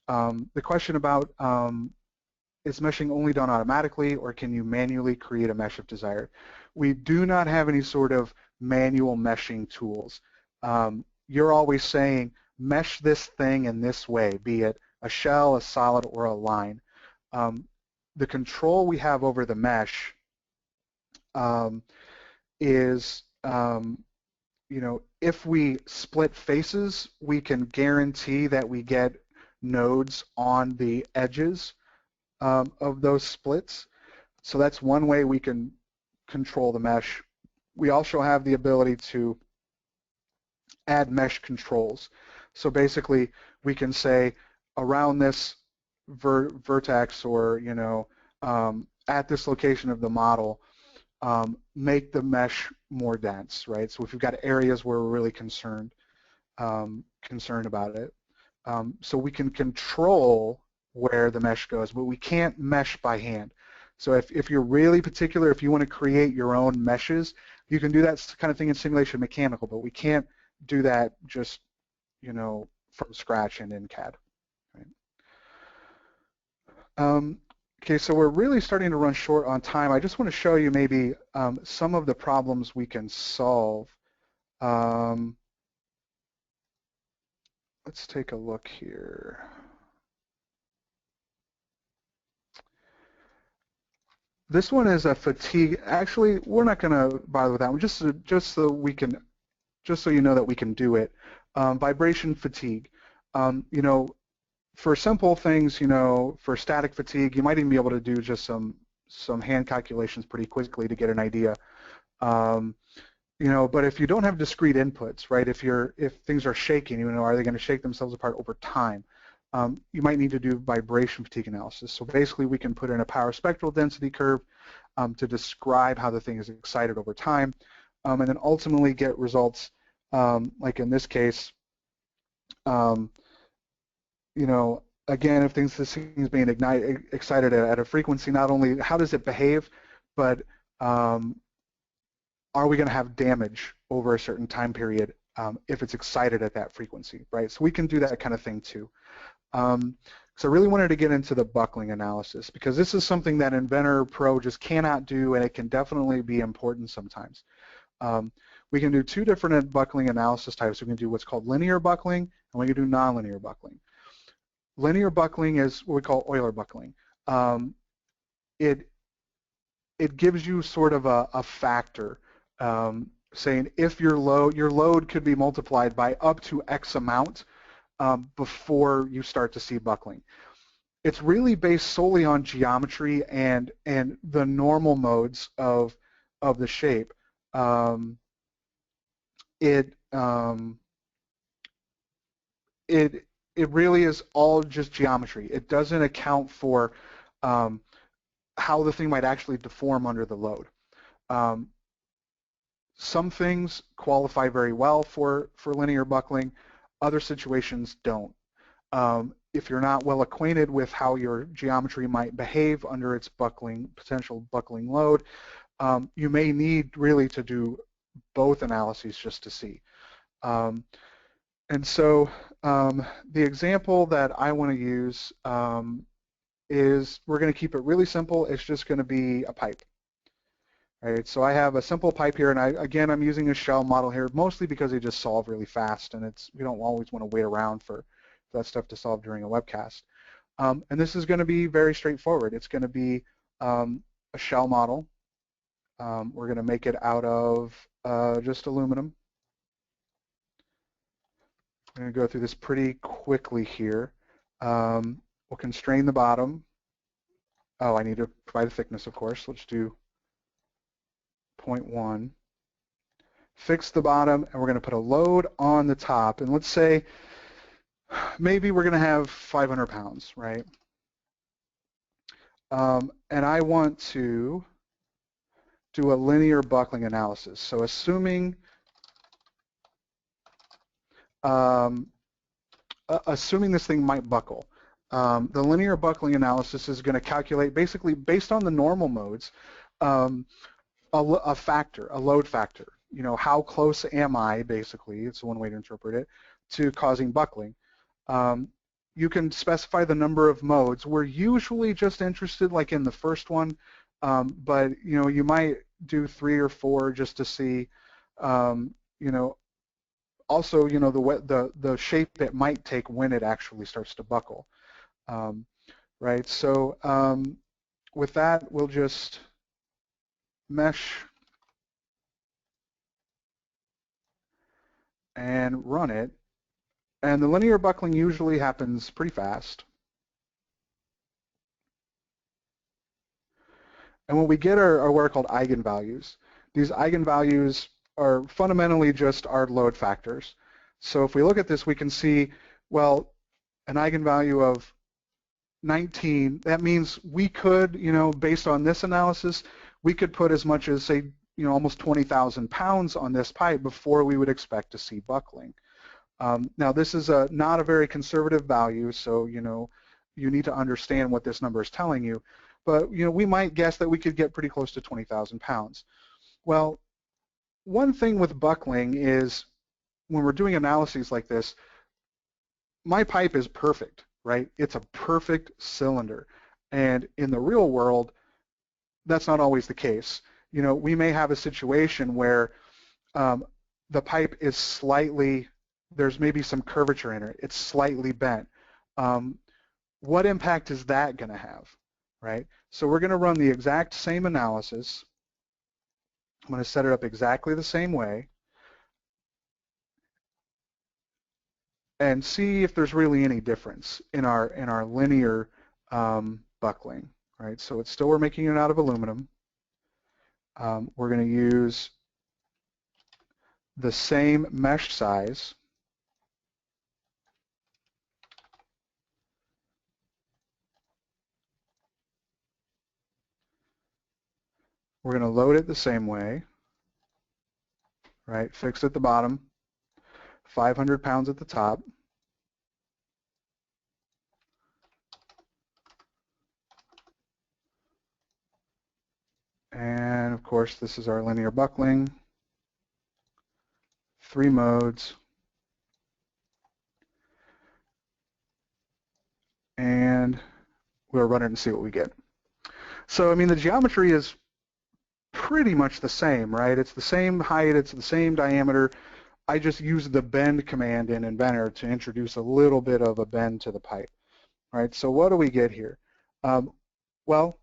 The question about is meshing only done automatically, or can you manually create a mesh if desired? We do not have any sort of manual meshing tools. You're always saying, mesh this thing in this way, be it a shell, a solid, or a line. The control we have over the mesh is, if we split faces, we can guarantee that we get nodes on the edges of those splits. So that's one way we can control the mesh. We also have the ability to add mesh controls. So basically, we can say around this vertex, or at this location of the model, make the mesh more dense, right? So if we've got areas where we're really concerned about it, so we can control where the mesh goes, but we can't mesh by hand. So if you're really particular, if you want to create your own meshes, you can do that kind of thing in simulation mechanical, but we can't do that just, from scratch in InCAD. Right? Okay, so we're really starting to run short on time. I just want to show you maybe some of the problems we can solve. Let's take a look here. This one is a fatigue. Actually, we're not going to bother with that one, just so we can, just so you know that we can do it. Vibration fatigue. For simple things, for static fatigue, you might even be able to do just some hand calculations pretty quickly to get an idea. But if you don't have discrete inputs, right? If things are shaking, are they going to shake themselves apart over time? You might need to do vibration fatigue analysis. So basically, we can put in a power spectral density curve to describe how the thing is excited over time, and then ultimately get results like in this case. Again, if this thing is being excited at a frequency, not only how does it behave, but are we going to have damage over a certain time period if it's excited at that frequency, right? So we can do that kind of thing too. So I really wanted to get into the buckling analysis because this is something that Inventor Pro just cannot do, and it can definitely be important sometimes. We can do two different buckling analysis types. We can do what's called linear buckling, and we can do nonlinear buckling. Linear buckling is what we call Euler buckling. It gives you sort of a factor saying if your load could be multiplied by up to X amount before you start to see buckling. It's really based solely on geometry and the normal modes of the shape. It really is all just geometry. It doesn't account for how the thing might actually deform under the load. Some things qualify very well for linear buckling. Other situations don't. If you're not well acquainted with how your geometry might behave under its potential buckling load, you may need really to do both analyses just to see. And so the example that I want to use is we're going to keep it really simple. It's just going to be a pipe. Right, so I have a simple pipe here, and again, I'm using a shell model here, mostly because they just solve really fast, and we don't always want to wait around for that stuff to solve during a webcast. And this is going to be very straightforward. It's going to be a shell model. We're going to make it out of just aluminum. I'm going to go through this pretty quickly here. We'll constrain the bottom. Oh, I need to provide a thickness, of course. Let's do 0.1. Fix the bottom, and we're going to put a load on the top. And let's say maybe we're going to have 500 pounds, right? And I want to do a linear buckling analysis. So assuming this thing might buckle, the linear buckling analysis is going to calculate basically based on the normal modes a factor, a load factor. How close am I, basically, it's one way to interpret it, to causing buckling. You can specify the number of modes. We're usually just interested like in the first one, but you might do 3 or 4 just to see, also, the shape it might take when it actually starts to buckle, right? So with that, we'll just mesh and run it. And the linear buckling usually happens pretty fast. And what we get are what are called eigenvalues. These eigenvalues are fundamentally just our load factors. So if we look at this, we can see, well, an eigenvalue of 19, that means we could, based on this analysis, we could put as much as, say, almost 20,000 pounds on this pipe before we would expect to see buckling. Now, this is not a very conservative value, so, you need to understand what this number is telling you. but we might guess that we could get pretty close to 20,000 pounds. Well, one thing with buckling is when we're doing analyses like this, my pipe is perfect, right? It's a perfect cylinder. And in the real world, that's not always the case. We may have a situation where the pipe is slightly, there's maybe some curvature in it. It's slightly bent. What impact is that going to have, right? So we're going to run the exact same analysis. I'm going to set it up exactly the same way and see if there's really any difference in our linear buckling, right? So it's still, we're making it out of aluminum. We're going to use the same mesh size. We're going to load it the same way, right? Fixed at the bottom, 500 pounds at the top. And of course, this is our linear buckling, 3 modes. And we'll run it and see what we get. So, I mean, the geometry is pretty much the same, right? It's the same height, it's the same diameter. I just used the bend command in Inventor to introduce a little bit of a bend to the pipe, right? So what do we get here? Well,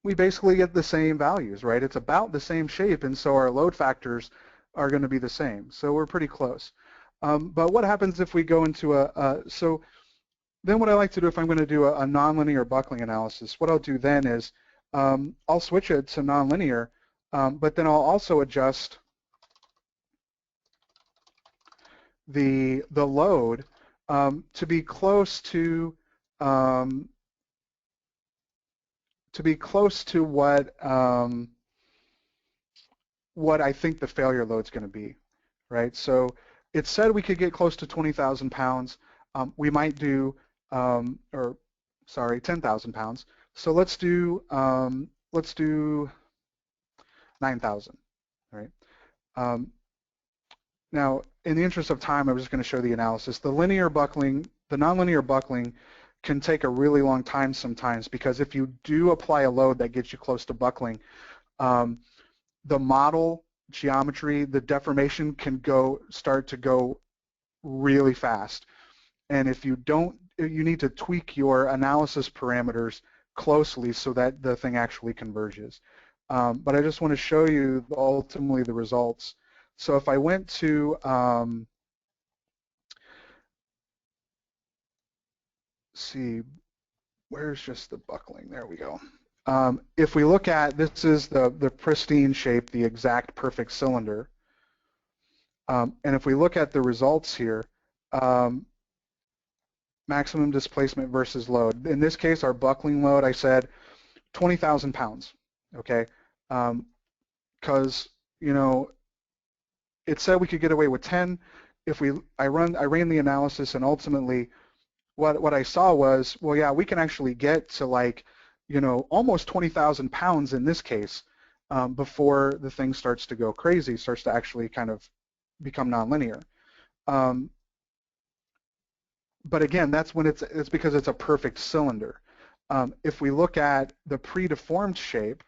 we basically get the same values, right? It's about the same shape, and so our load factors are going to be the same. So we're pretty close. But what happens if we go into so then what I like to do if I'm going to do a nonlinear buckling analysis, what I'll do then is I'll switch it to nonlinear, but then I'll also adjust the load to be close to what I think the failure load is going to be, right? So it said we could get close to 20,000 pounds. We might do, 10,000 pounds. So let's do 9,000, right? Now, in the interest of time, I'm just going to show the analysis. The nonlinear buckling can take a really long time sometimes because if you do apply a load that gets you close to buckling, the model geometry, the deformation can start to go really fast. And if you don't, you need to tweak your analysis parameters closely so that the thing actually converges. But I just want to show you ultimately the results. So if I went to, see, where's just the buckling? There we go. If we look at, this is the pristine shape, the exact perfect cylinder. And if we look at the results here, maximum displacement versus load. In this case, our buckling load, I said 20,000 pounds, okay? Because, it said we could get away with 10. I ran the analysis, and ultimately what I saw was, well, yeah, we can actually get to almost 20,000 pounds in this case before the thing starts to go crazy, starts to actually kind of become nonlinear. But again, that's when it's because it's a perfect cylinder. If we look at the predeformed shape,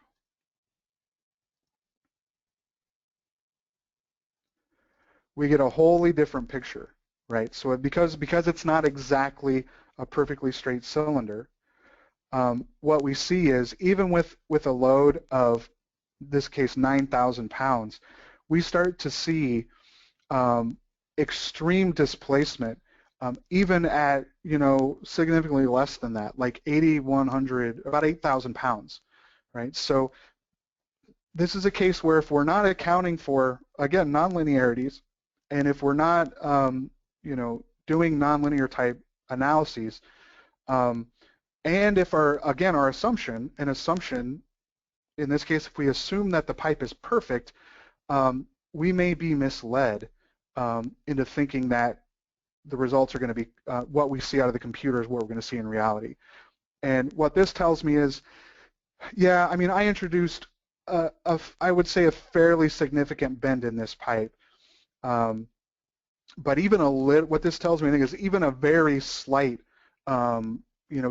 we get a wholly different picture, right? So because it's not exactly a perfectly straight cylinder, what we see is even with a load of, in this case, 9,000 pounds, we start to see extreme displacement, even at significantly less than that, like 8,100, about 8,000 pounds, right? So this is a case where if we're not accounting for, again, nonlinearities, and if we're not doing nonlinear type analyses, and if our assumption in this case, if we assume that the pipe is perfect, we may be misled into thinking that the results are going to be what we see out of the computer is what we're going to see in reality. And what this tells me is Yeah, I mean, I introduced I would say a fairly significant bend in this pipe. Um, but even a little, what this tells me, I think, is even a very slight,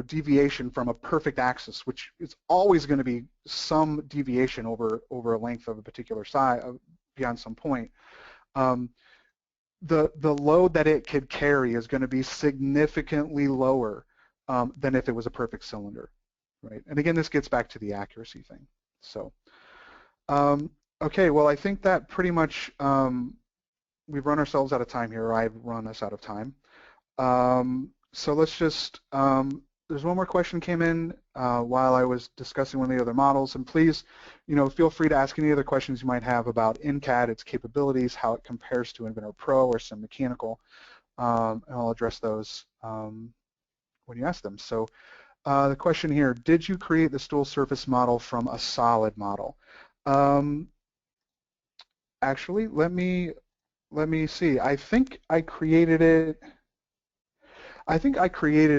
deviation from a perfect axis, which is always going to be some deviation over a length of a particular size beyond some point. Um, the load that it could carry is going to be significantly lower than if it was a perfect cylinder, right? And again, this gets back to the accuracy thing. So, okay, well, I think that pretty much we've run ourselves out of time here. Or I've run us out of time. So let's just, there's one more question came in while I was discussing one of the other models, and please, feel free to ask any other questions you might have about InCAD, its capabilities, how it compares to Inventor Pro or Sim Mechanical, and I'll address those when you ask them. So the question here, did you create the stool surface model from a solid model? Actually, let me see. I think I created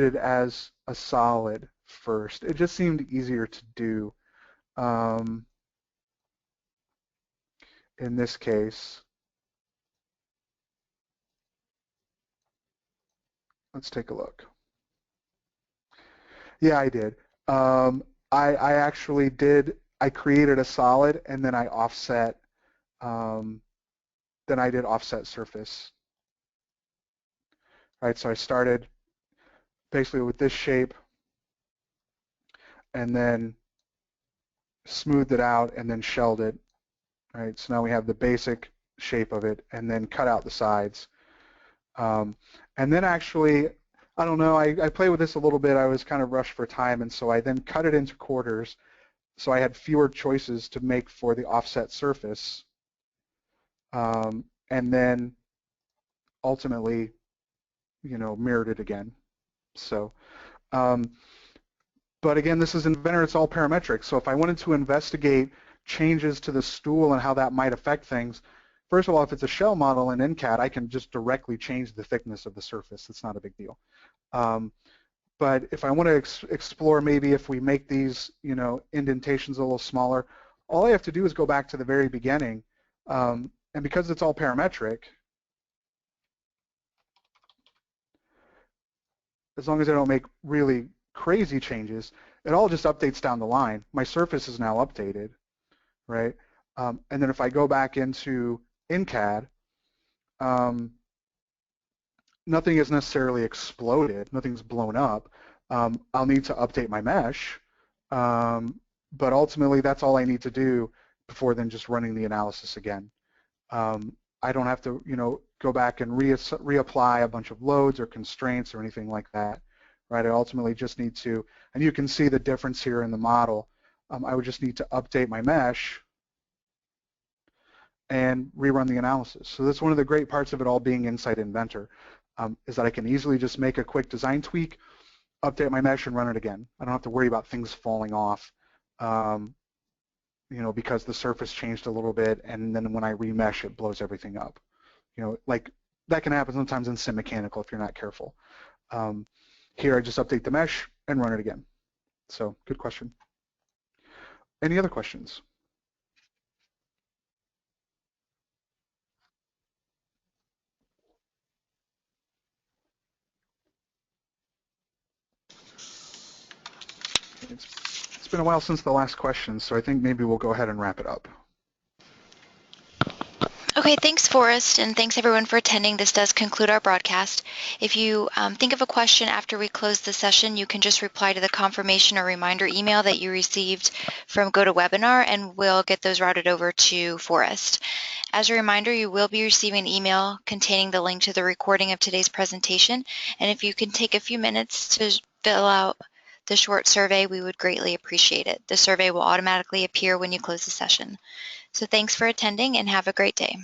it as a solid first. It just seemed easier to do um, in this case. Let's take a look. Yeah, I did. Um, I actually did. I created a solid and then I offset. Um, then I did offset surface. Right. So I started basically with this shape and then smoothed it out and then shelled it. Right. So now we have the basic shape of it and then cut out the sides. Um, and then actually, I don't know, I played with this a little bit. I was kind of rushed for time, and so I then cut it into quarters so I had fewer choices to make for the offset surface. And then ultimately, mirrored it again. So, um, but again, this is Inventor, it's all parametric. So if I wanted to investigate changes to the stool and how that might affect things, first of all, if it's a shell model in InCAD, I can just directly change the thickness of the surface. It's not a big deal. But if I want to explore maybe if we make these, indentations a little smaller, all I have to do is go back to the very beginning. And because it's all parametric, as long as I don't make really crazy changes, it all just updates down the line. My surface is now updated, right? And then if I go back into InCAD, um, nothing is necessarily exploded, nothing's blown up. I'll need to update my mesh, but ultimately that's all I need to do before then just running the analysis again. I don't have to, go back and reapply a bunch of loads or constraints or anything like that, right? I ultimately just need to, and you can see the difference here in the model. I would just need to update my mesh and rerun the analysis. So that's one of the great parts of it all being inside Inventor, is that I can easily just make a quick design tweak, update my mesh, and run it again. I don't have to worry about things falling off, because the surface changed a little bit, and then when I remesh, it blows everything up. Like that can happen sometimes in Sim Mechanical if you're not careful. Here, I just update the mesh and run it again. So, good question. Any other questions? It's been a while since the last question, so I think maybe we'll go ahead and wrap it up. Okay, thanks, Forrest, and thanks everyone for attending. This does conclude our broadcast. If you think of a question after we close the session, you can just reply to the confirmation or reminder email that you received from GoToWebinar, and we'll get those routed over to Forrest. As a reminder, you will be receiving an email containing the link to the recording of today's presentation, and if you can take a few minutes to fill out the short survey, we would greatly appreciate it. The survey will automatically appear when you close the session. So thanks for attending and have a great day.